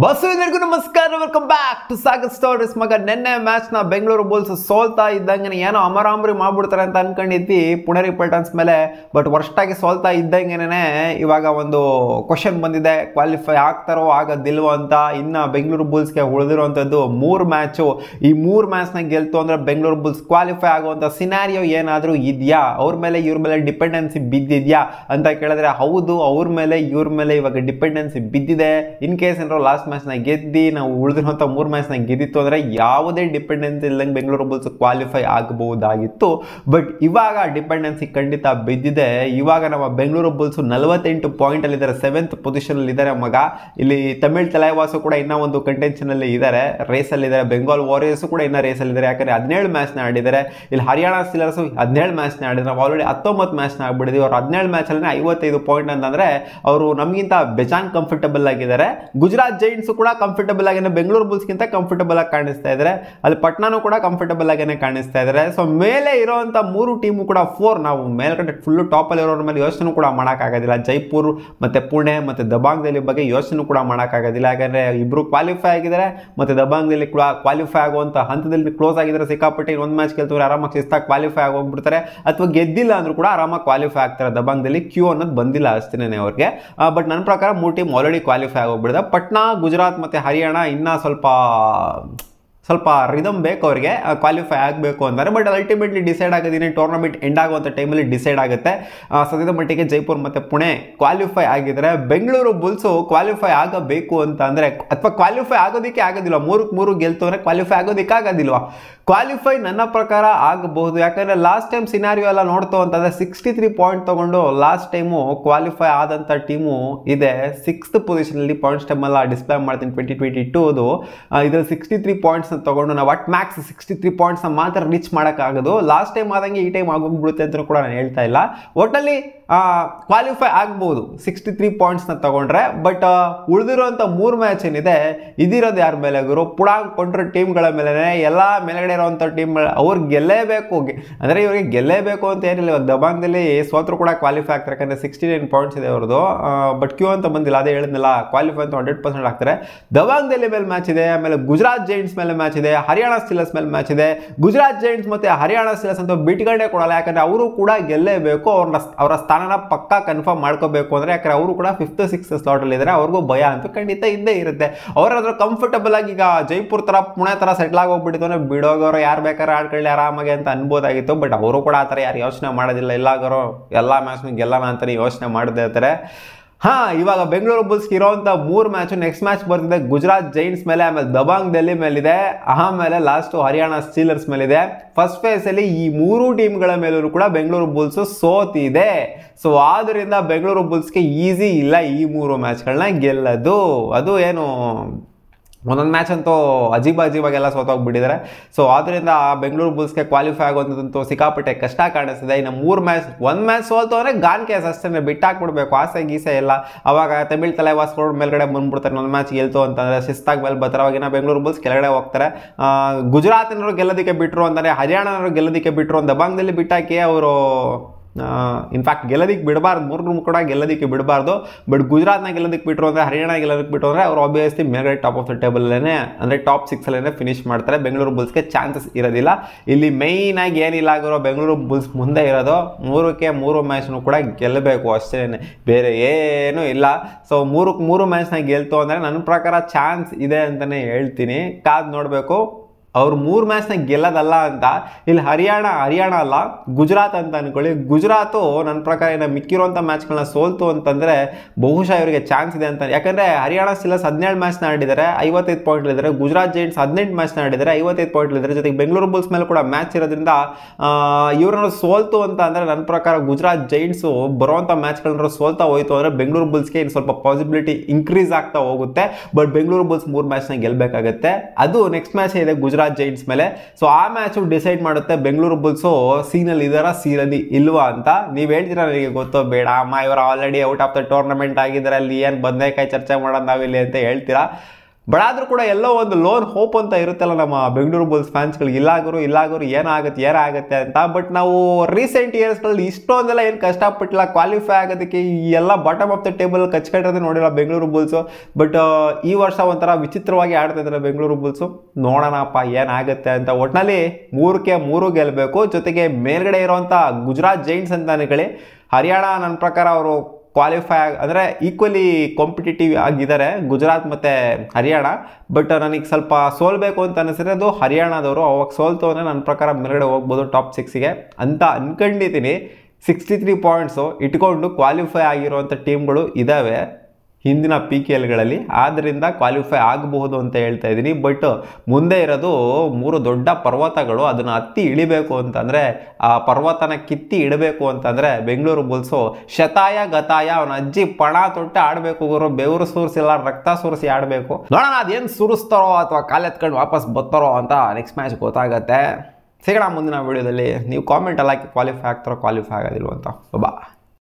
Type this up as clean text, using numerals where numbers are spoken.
Bus ಎಲ್ಲರಿಗೂ ನಮಸ್ಕಾರ, welcome back to Sagar stories. ಮಗ, ನೆನ್ನೆ ಮ್ಯಾಚ್ನ ಬೆಂಗಳೂರು ಬುಲ್ಸ್ ಸೋಲ್ತಾ ಇದ್ದಂಗೆ ಏನೋ ಅಮರಾಮರಿ ಮಾಡ್ಬಿಡ್ತಾರೆ ಅಂತ ಅನ್ಕೊಂಡಿದ್ವಿ ಪುಣೇರಿ ಪಲ್ಟನ್ಸ್ ಮೇಲೆ. ಬಟ್ ವರ್ಷಾಗಿ ಸೋಲ್ತಾ ಇದ್ದಂಗೆನೇ ಇವಾಗ ಒಂದು ಕ್ವಶನ್ ಬಂದಿದೆ, ಕ್ವಾಲಿಫೈ ಆಗ್ತಾರೋ ಆಗೋದಿಲ್ವೋ ಅಂತ. ಇನ್ನು ಬೆಂಗಳೂರು ಬುಲ್ಸ್ಗೆ ಉಳಿದಿರುವಂಥದ್ದು 3 ಮ್ಯಾಚು. ಈ 3 ಮ್ಯಾಚ್ನ ಗೆಲ್ತು ಅಂದರೆ ಬೆಂಗಳೂರು ಬುಲ್ಸ್ ಕ್ವಾಲಿಫೈ ಆಗುವಂಥ ಸಿನಾರಿಯೋ ಏನಾದರೂ ಇದೆಯಾ, ಅವ್ರ ಮೇಲೆ ಇವ್ರ ಮೇಲೆ ಡಿಪೆಂಡೆನ್ಸಿ ಬಿದ್ದಿದೆಯಾ ಅಂತ ಕೇಳಿದ್ರೆ ಹೌದು, ಅವ್ರ ಮೇಲೆ ಇವ್ರ ಮೇಲೆ ಇವಾಗ ಡಿಪೆಂಡೆನ್ಸಿ ಬಿದ್ದಿದೆ. ಇನ್ ಕೇಸ್ ಏನಾದ್ರು ಲಾಸ್ಟ್ ಮ್ಯಾಚ್ನ ಗೆದ್ದಿ ನಾವು ಉಳಿದಿರುವಂಥ 3 ಮ್ಯಾಚ್ನ ಗೆದ್ದಿತ್ತು ಅಂದರೆ ಯಾವುದೇ ಡಿಪೆಂಡೆನ್ಸಿ ಇಲ್ಲದಂಗೆ ಬೆಂಗಳೂರು ಬುಲ್ಸ್ ಕ್ವಾಲಿಫೈ ಆಗಬಹುದಾಗಿತ್ತು. ಬಟ್ ಇವಾಗ ಡಿಪೆಂಡೆನ್ಸಿ ಖಂಡಿತ ಬಿದ್ದಿದೆ. ಇವಾಗ ನಮ್ಮ ಬೆಂಗಳೂರು ಬುಲ್ಸ್ 48 ಪಾಯಿಂಟಲ್ಲಿದ್ದಾರೆ, 7th ಪೊಸಿಷನಲ್ಲಿ ಇದ್ದಾರೆ ಮಗ. ಇಲ್ಲಿ ತಮಿಳ್ ತಲೈವಾಸು ಕೂಡ ಇನ್ನೂ ಒಂದು ಕಂಟೆನ್ಷನಲ್ಲಿ ಇದ್ದಾರೆ, ರೇಸಲ್ಲಿದ್ದಾರೆ. ಬೆಂಗಾಲ್ ವಾರಿಯರ್ಸು ಕೂಡ ಇನ್ನೂ ರೇಸಲ್ಲಿದ್ದಾರೆ, ಯಾಕಂದರೆ 17 ಮ್ಯಾಚ್ನ ಆಡಿದ್ದಾರೆ. ಇಲ್ಲಿ ಹರಿಯಾಣ ಸ್ಟೀಲರ್ಸು 17 ಮ್ಯಾಚ್ನ ಆಡಿದ್ದಾರೆ. ನಾವು ಆಲ್ರೆಡಿ 19 ಮ್ಯಾಚ್ನ ಆಗ್ಬಿಟ್ಟಿದ್ದೀವಿ. ಅವ್ರು 17 ಮ್ಯಾಚಲ್ಲಿ 55 ಪಾಯಿಂಟ್ ಅಂತಂದರೆ ಅವರು ನಮಗಿಂತ ಬೇಜಾನ್ ಕಂಫರ್ಟಬಲ್ ಆಗಿದ್ದಾರೆ. ಗುಜರಾತ್ ಜೈಂಟ್ಸ್ ಕೂಡ ಕಂಫರ್ಟಬಲ್ ಆಗಿನೇ ಬೆಂಗಳೂರು ಬುಲ್ಸ್ಗಿಂತ ಕಂಫರ್ಟಬಲ್ ಆಗಿ ಕಾಣಿಸ್ತಾ ಇದ್ದಾರೆ. ಅಲ್ಲಿ ಪಟ್ನಾನು ಕೂಡ ಕಂಫರ್ಟಬಲ್ ಆಗಿನೇ ಕಾಣಿಸ್ತಾ ಇದ್ದಾರೆ. ಸೊ ಮೇಲೆ ಇರೋವಂಥ 3 ಟೀಮು ಕೂಡ 4, ನಾವು ಮೇಲ್ಗಡೆ ಫುಲ್ಲು ಟಾಪಲ್ಲಿ ಇರೋರ ಮೇಲೆ ಯೋಚನೆ ಕೂಡ ಮಾಡೋಕ್ಕಾಗೋದಿಲ್ಲ. ಜೈಪುರ್ ಮತ್ತು ಪುಣೆ ಮತ್ತು ದಬಾಂಗ್ದಲ್ಲಿ ಬಗ್ಗೆ ಯೋಚನೆ ಕೂಡ ಮಾಡೋಕ್ಕಾಗೋದಿಲ್ಲ, ಯಾಕಂದರೆ ಇಬ್ಬರು ಕ್ವಾಲಿಫೈ ಆಗಿದ್ದಾರೆ ಮತ್ತು ದಬಾಂಗ್ದಲ್ಲಿ ಕ್ವಾಲಿಫೈ ಆಗುವಂಥ ಹಂತದಲ್ಲಿ ಕ್ಲೋಸ್ ಆಗಿದ್ದಾರೆ. ಸಿಕ್ಕಾಪಟ್ಟೆ ಇನ್ನೊಂದು ಮ್ಯಾಚ್ ಗೆಲ್ತವ್ರೆ ಆರಾಮಾಗಿ ಶಿಸ್ತಾಗಿ ಕ್ವಾಲಿಫೈ ಆಗೋಗ್ಬಿಡ್ತಾರೆ, ಅಥವಾ ಗೆದ್ದಿಲ್ಲ ಅಂದ್ರೂ ಕೂಡ ಆರಾಮಾಗಿ ಕ್ವಾಲಿಫೈ ಆಗ್ತಾರೆ. ದಬಾಂಗ್ದಲ್ಲಿ ಕ್ಯೂ ಅನ್ನೋದು ಬಂದಿಲ್ಲ ಅಷ್ಟೇನೆ ಅವ್ರಿಗೆ. ಬಟ್ ನನ್ನ ಪ್ರಕಾರ 3 ಟೀಮ್ ಆಲ್ರೆಡಿ ಕ್ವಾಲಿಫೈ ಆಗೋಗ್ಬಿಡಿದೆ. ಪಟ್ನಾ, ಗುಜರಾತ್ ಮತ್ತು ಹರಿಯಾಣ ಇನ್ನೂ ಸ್ವಲ್ಪ ರಿದಮ್ ಬೇಕು ಅವ್ರಿಗೆ ಕ್ವಾಲಿಫೈ ಆಗಬೇಕು ಅಂತಾರೆ. ಬಟ್ ಅಲ್ಟಿಮೇಟ್ಲಿ ಡಿಸೈಡ್ ಆಗೋದಿನೇ ಟೂರ್ನಮೆಂಟ್ ಎಂಡ್ ಆಗುವಂಥ ಟೈಮಲ್ಲಿ ಡಿಸೈಡ್ ಆಗುತ್ತೆ. ಸದ್ಯದ ಮಟ್ಟಿಗೆ ಜೈಪುರ್ ಮತ್ತು ಪುಣೆ ಕ್ವಾಲಿಫೈ ಆಗಿದ್ದಾರೆ. ಬೆಂಗಳೂರು ಬುಲ್ಸು ಕ್ವಾಲಿಫೈ ಆಗಬೇಕು ಅಂತ ಅಂದರೆ, ಅಥವಾ ಕ್ವಾಲಿಫೈ ಆಗೋದಕ್ಕೆ ಆಗೋದಿಲ್ಲ, 3 ಗೆಲ್ತು ಅಂದರೆ ಕ್ವಾಲಿಫೈ ಆಗೋದಕ್ಕೆ ಆಗೋದಿಲ್ವಾ? ಕ್ವಾಲಿಫೈ ನನ್ನ ಪ್ರಕಾರ ಆಗಬಹುದು, ಯಾಕಂದರೆ ಲಾಸ್ಟ್ ಟೈಮ್ ಸಿನಾರಿಯೋ ಎಲ್ಲ ನೋಡ್ತು ಅಂತಂದರೆ 63 ಪಾಯಿಂಟ್ ತೊಗೊಂಡು ಲಾಸ್ಟ್ ಟೈಮು ಕ್ವಾಲಿಫೈ ಆದಂಥ ಟೀಮು ಇದೆ 6th ಪೊಸಿಷನಲ್ಲಿ. ಪಾಯಿಂಟ್ಸ್ ಟೈಮೆಲ್ಲ ಡಿಸ್ಪ್ಲೇ ಮಾಡ್ತೀನಿ 2022 ಇದರಲ್ಲಿ 63 ಪಾಯಿಂಟ್ಸ್ ತಗೊಂಡು ನಾವು ಅಟ್ ಮ್ಯಾಕ್ಸ್ 63 ಪಾಯಿಂಟ್ಸ್ನ ಮಾತ್ರ ರೀಚ್ ಮಾಡೋಕ್ಕಾಗೋದು. ಲಾಸ್ಟ್ ಟೈಮ್ ಆದಂಗೆ ಈ ಟೈಮ್ ಆಗೋಗ್ಬಿಡುತ್ತೆ ಅಂತ ಕೂಡ ನಾನು ಹೇಳ್ತಾ ಇಲ್ಲ. ಒಟ್ಟಲ್ಲಿ ಕ್ವಾಲಿಫೈ ಆಗ್ಬೋದು 63 ಪಾಯಿಂಟ್ಸ್ನ ತಗೊಂಡ್ರೆ. ಬಟ್ ಉಳಿದಿರುವಂಥ 3 ಮ್ಯಾಚ್ ಏನಿದೆ ಇದಿರೋದು ಯಾರ ಮೇಲೆ ಗುರು? ಪುಡಾಂಗ್ ಕೊಂಡ್ರ ಟೀಮ್ಗಳ ಮೇಲೆ. ಎಲ್ಲ ಮೇಲ್ಗಡೆ ಇರೋವಂಥ ಟೀಮ್ ಅವ್ರು ಗೆಲ್ಲೇಬೇಕು, ಅಂದರೆ ಇವರಿಗೆ ಗೆಲ್ಲೇಬೇಕು ಅಂತ ಏನಿಲ್ಲ. ಇವಾಗ ದಬಾಂಗ್ದಲ್ಲಿ ಸೋತ್ರು ಕೂಡ ಕ್ವಾಲಿಫೈ ಆಗ್ತಾರೆ, ಯಾಕಂದರೆ 69 ಪಾಯಿಂಟ್ಸ್ ಇದೆ ಅವ್ರದ್ದು. ಬಟ್ ಕ್ಯೂ ಅಂತ ಬಂದಿಲ್ಲ, ಅದೇ ಹೇಳಿದ್ನಲ್ಲ, ಕ್ವಾಲಿಫೈ ಅಂತ 100% ಆಗ್ತಾರೆ. ದಬಾಂಗ್ದಲ್ಲಿ ಮೇಲೆ ಮ್ಯಾಚ್ ಇದೆ, ಆಮೇಲೆ ಗುಜರಾತ್ ಜೈಂಟ್ಸ್ ಮೇಲೆ ಮ್ಯಾಚ್ ಇದೆ, ಹರಿಯಾಣ ಸ್ಟೀಲರ್ಸ್ ಮೇಲೆ ಮ್ಯಾಚ್ ಇದೆ. ಗುಜರಾತ್ ಜೈಂಟ್ಸ್ ಮತ್ತು ಹರಿಯಾಣ ಸ್ಟೀಲರ್ಸ್ ಅಂತ ಬಿಟ್ಕೊಂಡೇ ಕೊಡಲ್ಲ, ಯಾಕಂದರೆ ಅವರು ಕೂಡ ಗೆಲ್ಲೇಬೇಕು. ಅವರ ಸ್ಥಾನನ ಪಕ್ಕಾ ಕನ್ಫರ್ಮ್ ಮಾಡ್ಕೋಬೇಕು ಅಂದರೆ, ಯಾಕಂದರೆ ಅವರು ಕೂಡ 5th 6th ಸ್ಲಾಟಲ್ಲಿ ಇದ್ದಾರೆ. ಅವ್ರಿಗೂ ಭಯ ಅಂತೂ ಖಂಡಿತ ಇದ್ದೇ ಇರುತ್ತೆ. ಅವರಾದ್ರೂ ಕಂಫರ್ಟಬಲ್ ಆಗಿ ಈಗ ಜೈಪುರ್ ಥರ ಪುಣೆ ಥರ ಸೆಟ್ಲ್ ಆಗೋಗ್ಬಿಟ್ಟಿತ್ತು ಅಂದರೆ ಬಿಡೋಗೋರು ಯಾರು ಬೇಕಾದ್ರೆ ಆಡ್ಕೊಳ್ಳಿ ಆರಾಮಾಗಿ ಅಂತ ಅನ್ಬೋದಾಗಿತ್ತು. ಬಟ್ ಅವರು ಕೂಡ ಆ ಥರ ಯಾರು ಯೋಚನೆ ಮಾಡೋದಿಲ್ಲ, ಎಲ್ಲಾಗರು ಎಲ್ಲ ಮ್ಯಾಚ್ನು ಗೆಲ್ಲೋಣ ಅಂತಲೇ ಯೋಚನೆ ಮಾಡದೇ ಇರ್ತಾರೆ. ಇವಾಗ ಬೆಂಗಳೂರು ಬುಲ್ಸ್ಗೆ ಇರೋವಂಥ 3 ಮ್ಯಾಚು, ನೆಕ್ಸ್ಟ್ ಮ್ಯಾಚ್ ಬರ್ತಿದೆ ಗುಜರಾತ್ ಜೈಂಟ್ಸ್ ಮೇಲೆ, ಆಮೇಲೆ ದಬಾಂಗ್ ಡೆಲ್ಲಿ ಮೇಲಿದೆ, ಆಮೇಲೆ ಲಾಸ್ಟು ಹರಿಯಾಣ ಸ್ಟೀಲರ್ಸ್ ಮೇಲಿದೆ. ಫಸ್ಟ್ ಫೇಸಲ್ಲಿ ಈ 3 ಟೀಮ್ಗಳ ಮೇಲೂ ಕೂಡ ಬೆಂಗಳೂರು ಬುಲ್ಸು ಸೋತಿದೆ. ಸೊ ಆದ್ದರಿಂದ ಬೆಂಗಳೂರು ಬುಲ್ಸ್ಗೆ ಈಸಿ ಇಲ್ಲ ಈ 3 ಮ್ಯಾಚ್ಗಳನ್ನ ಗೆಲ್ಲೋದು. ಅದು ಏನು ಒಂದೊಂದು ಮ್ಯಾಚ್ ಅಂತೂ ಅಜೀಬಾಗೆಲ್ಲ ಸೋತೋಗ್ಬಿಟ್ಟಿದ್ದಾರೆ. ಸೊ ಆದ್ದರಿಂದ ಬೆಂಗಳೂರು ಬುಲ್ಸ್ಗೆ ಕ್ವಾಲಿಫೈ ಆಗೋದಂತೂ ಸಿಕ್ಕಾಪಟ್ಟೆ ಕಷ್ಟ ಕಾಣಿಸ್ತಿದೆ. ಇನ್ನು 3 ಮ್ಯಾಚ್, 1 ಮ್ಯಾಚ್ ಸೋಲ್ತು ಅಂದರೆ ಗಾನ್ ಕೇಸ್ ಅಷ್ಟೇ, ಬಿಟ್ಟಾಕ್ಬಿಡ್ಬೇಕು, ಆಸೆ ಗೀಸೆ ಎಲ್ಲ. ಅವಾಗ ತಮಿಳ್ ತಲೈವಾಸ್ಗಳು ಮೇಲ್ಗಡೆ ಬಂದ್ಬಿಡ್ತಾರೆ. 1 ಮ್ಯಾಚ್ ಗೆಲ್ತು ಅಂತಂದರೆ ಶಿಸ್ತಾಗಿ ಮೇಲೆ ಬರ್ತಾರೆ. ಅವಾಗಿನ ಬೆಂಗಳೂರು ಬುಲ್ಸ್ ಕೆಳಗಡೆ ಹೋಗ್ತಾರೆ. ಗುಜರಾತಿನವರು ಗೆಲ್ಲೋದಕ್ಕೆ ಬಿಟ್ಟರು ಅಂತಂದರೆ, ಹರಿಯಾಣನವರು ಗೆಲ್ಲೋದಕ್ಕೆ ಬಿಟ್ಟರು, ದಬಾಂಗ್ದಲ್ಲಿ ಬಿಟ್ಟಾಕಿ ಅವರು ಇನ್ಫ್ಯಾಕ್ಟ್ ಗೆಲ್ಲೋದಕ್ಕೆ ಬಿಡಬಾರ್ದು, 3 ಕೂಡ ಗೆಲ್ಲೋದಕ್ಕೆ ಬಿಡಬಾರ್ದು. ಬಟ್ ಗುಜರಾತ್ನ ಗೆಲ್ಲೋದಕ್ಕೆ ಬಿಟ್ಟರು ಅಂದರೆ, ಹರಿಯಾಣ ಗೆಲ್ಲೋದಕ್ಕೆ ಬಿಟ್ಟರು ಅಂದರೆ ಅವರು ಆಬ್ವಿಯಸ್ಲಿ ಮೇಲ್ಗಡೆ ಟಾಪ್ ಆಫ್ ದ ಟೇಬಲ್ಲೇ, ಅಂದರೆ ಟಾಪ್ 6 ಫಿನಿಶ್ ಮಾಡ್ತಾರೆ. ಬೆಂಗಳೂರು ಬುಲ್ಸ್ಗೆ ಚಾನ್ಸಸ್ ಇರೋದಿಲ್ಲ. ಇಲ್ಲಿ ಮೇಯ್ನಾಗಿ ಏನಿಲ್ಲ ಆಗಿರೋ ಬೆಂಗಳೂರು ಬುಲ್ಸ್ ಮುಂದೆ ಇರೋದು 3ಕ್ಕೆ 3 ಮ್ಯಾಚ್ನು ಕೂಡ ಗೆಲ್ಲಬೇಕು ಅಷ್ಟೇ, ಬೇರೆ ಏನೂ ಇಲ್ಲ. ಸೊ 3 ಮ್ಯಾಚ್ನ ಗೆಲ್ತು ಅಂದರೆ ನನ್ನ ಪ್ರಕಾರ ಚಾನ್ಸ್ ಇದೆ ಅಂತಲೇ ಹೇಳ್ತೀನಿ. ಕಾದು ನೋಡಬೇಕು. ಅವ್ರು 3 ಮ್ಯಾಚ್ನ ಗೆಲ್ಲೋದಲ್ಲ ಅಂತ ಇಲ್ಲಿ ಹರಿಯಾಣ ಅಲ್ಲ, ಗುಜರಾತ್ ಅಂತ ಅಂದ್ಕೊಳ್ಳಿ. ಗುಜರಾತು ನನ್ನ ಪ್ರಕಾರ ಇನ್ನು ಮಿಕ್ಕಿರುವಂಥ ಮ್ಯಾಚ್ಗಳನ್ನ ಸೋಲ್ತು ಅಂತಂದರೆ ಬಹುಶಃ ಇವರಿಗೆ ಚಾನ್ಸ್ ಇದೆ ಅಂತ. ಯಾಕಂದರೆ ಹರಿಯಾಣ ಸ್ಟೀಲರ್ಸ್ 17 ಮ್ಯಾಚ್ನ ಆಡಿದ್ದಾರೆ, 55 ಪಾಯಿಂಟ್ಲಿದ್ದಾರೆ. ಗುಜರಾತ್ ಜೈಂಟ್ಸ್ 18 ಮ್ಯಾಚ್ನ ಆಡಿದ್ದಾರೆ, 55 ಪಾಯಿಂಟ್ಲಿದ್ದಾರೆ. ಜೊತೆಗೆ ಬೆಂಗಳೂರು ಬುಲ್ಸ್ ಮೇಲೆ ಕೂಡ ಮ್ಯಾಚ್ ಇರೋದ್ರಿಂದ ಇವ್ರನ್ನ ಸೋಲ್ತು ಅಂತ ಅಂದರೆ ನನ್ನ ಪ್ರಕಾರ ಗುಜರಾತ್ ಜೈಂಟ್ಸು ಬರುವಂಥ ಮ್ಯಾಚ್ಗಳನ್ನ ಸೋಲ್ತಾ ಹೋಯಿತು ಅಂದರೆ ಬೆಂಗಳೂರು ಬುಲ್ಸ್ಗೆ ಇನ್ನು ಸ್ವಲ್ಪ ಪಾಸಿಬಿಲಿಟಿ ಇನ್ಕ್ರೀಸ್ ಆಗ್ತಾ ಹೋಗುತ್ತೆ. But Bengaluru Bulls 3 ಮ್ಯಾಚ್ನ ಗೆಲ್ಲಬೇಕಾಗತ್ತೆ. ಅದು ನೆಕ್ಸ್ಟ್ ಮ್ಯಾಚ್ ಇದೆ ಗುಜರಾತ್ ಜೈಂಟ್ಸ್ ಮೇಲೆ. ಸೊ ಆ ಮ್ಯಾಚು ಡಿಸೈಡ್ ಮಾಡುತ್ತೆ ಬೆಂಗಳೂರು ಬುಲ್ಸು ಸೀನಲ್ಲಿ ಇದಾರಾ, ಸೀನಲ್ಲಿ ಇಲ್ವಾ ಅಂತ. ನೀವು ಹೇಳ್ತೀರಾ ನನಗೆ ಗೊತ್ತೋ ಬೇಡ ಅಮ್ಮ, ಇವರು already out of the tournament ಆಗಿದ್ದಾರೆ, ಅಲ್ಲಿ ಏನು ಬಂದೇಕಾಯಿ ಚರ್ಚೆ ಮಾಡೋದು ನಾವಿಲ್ಲಿ ಅಂತ ಹೇಳ್ತೀರಾ. ಬಟ್ ಆದರೂ ಕೂಡ ಎಲ್ಲೋ ಒಂದು ಲೋನ್ ಹೋಪ್ ಅಂತ ಇರುತ್ತಲ್ಲ ನಮ್ಮ ಬೆಂಗಳೂರು ಬುಲ್ಸ್ ಫ್ಯಾನ್ಸ್ಗಳಿಗೆ, ಇಲ್ಲಾಗರು ಏನಾಗುತ್ತೆ ಅಂತ. ಬಟ್ ನಾವು ರೀಸೆಂಟ್ ಇಯರ್ಸ್ಗಳಲ್ಲಿ ಇಷ್ಟೊಂದೆಲ್ಲ ಏನು ಕಷ್ಟಪಟ್ಟಿಲ್ಲ ಕ್ವಾಲಿಫೈ ಆಗೋದಕ್ಕೆ. ಈ ಎಲ್ಲ ಬಾಟಮ್ ಆಫ್ ದ ಟೇಬಲ್ ಕಚ್ಕಟ್ಟೋದೇ ನೋಡಿಲ್ಲ ಬೆಂಗಳೂರು ಬುಲ್ಸು. ಬಟ್ ಈ ವರ್ಷ ಒಂಥರ ವಿಚಿತ್ರವಾಗಿ ಆಡ್ತಾ ಇದ್ದಾರೆ ಬೆಂಗಳೂರು ಬುಲ್ಸು. ನೋಡೋಣಪ್ಪ ಏನಾಗುತ್ತೆ ಅಂತ. ಒಟ್ಟಿನಲ್ಲಿ 3-3 ಗೆಲ್ಲಬೇಕು. ಜೊತೆಗೆ ಮೇಲ್ಗಡೆ ಇರೋವಂಥ ಗುಜರಾತ್ ಜೈಂಟ್ಸ್ ಅಂತ ಅನ್ಕೊಳ್ಳಿ, ಹರಿಯಾಣ ನನ್ನ ಪ್ರಕಾರ ಅವರು ಕ್ವಾಲಿಫೈ ಅಂದರೆ ಈಕ್ವಲಿ ಕಾಂಪಿಟೇಟಿವ್ ಆಗಿದ್ದಾರೆ ಗುಜರಾತ್ ಮತ್ತು ಹರಿಯಾಣ. ಬಟ್ ನನಗೆ ಸ್ವಲ್ಪ ಸೋಲ್ಬೇಕು ಅಂತ ಅನಿಸಿದ್ರೆ ಅದು ಹರಿಯಾಣದವರು. ಅವಾಗ ಸೋಲ್ತು ಅಂದರೆ ನನ್ನ ಪ್ರಕಾರ ಮೇಲ್ಗಡೆ ಹೋಗ್ಬೋದು ಟಾಪ್ 6ಗೆ ಅಂತ ಅಂದ್ಕೊಂಡಿದ್ದೀನಿ. 63 ಪಾಯಿಂಟ್ಸು ಇಟ್ಕೊಂಡು ಕ್ವಾಲಿಫೈ ಆಗಿರುವಂಥ ಟೀಮ್ಗಳು ಇದ್ದಾವೆ ಹಿಂದಿನ PKLಗಳಲ್ಲಿ. ಆದ್ದರಿಂದ ಕ್ವಾಲಿಫೈ ಆಗಬಹುದು ಅಂತ ಹೇಳ್ತಾ ಇದ್ದೀನಿ. ಬಟ್ ಮುಂದೆ ಇರೋದು 3 ದೊಡ್ಡ ಪರ್ವತಗಳು. ಅದನ್ನು ಹತ್ತಿ ಇಳಿಬೇಕು ಅಂತಂದರೆ, ಆ ಪರ್ವತನ ಕಿತ್ತಿ ಇಡಬೇಕು ಅಂತಂದರೆ ಬೆಂಗಳೂರು ಬುಲ್ಸು ಶತಾಯ ಗತಾಯ ಅವನ ಅಜ್ಜಿ ಪಣ ತೊಟ್ಟೆ ಆಡಬೇಕು ಗುರು. ಬೆವರು ಸುರಿಸಿಲ್ಲ, ರಕ್ತ ಸುರಿಸಿ ಆಡಬೇಕು. ನೋಡೋಣ ಅದೇನು ಸುರಿಸ್ತಾರೋ ಅಥವಾ ಕಾಲೆತ್ಕೊಂಡು ವಾಪಸ್ ಬರ್ತಾರೋ ಅಂತ ನೆಕ್ಸ್ಟ್ ಮ್ಯಾಚ್ ಗೊತ್ತಾಗತ್ತೆ. ಸಿಗೋಣ ಮುಂದಿನ ವಿಡಿಯೋದಲ್ಲಿ. ನೀವು ಕಾಮೆಂಟಲ್ಲಿ ಹಾಕಿ ಕ್ವಾಲಿಫೈ ಆಗ್ತಾರೋ ಕ್ವಾಲಿಫೈ ಆಗೋದಿಲ್ವ ಅಂತ. ಬಾ.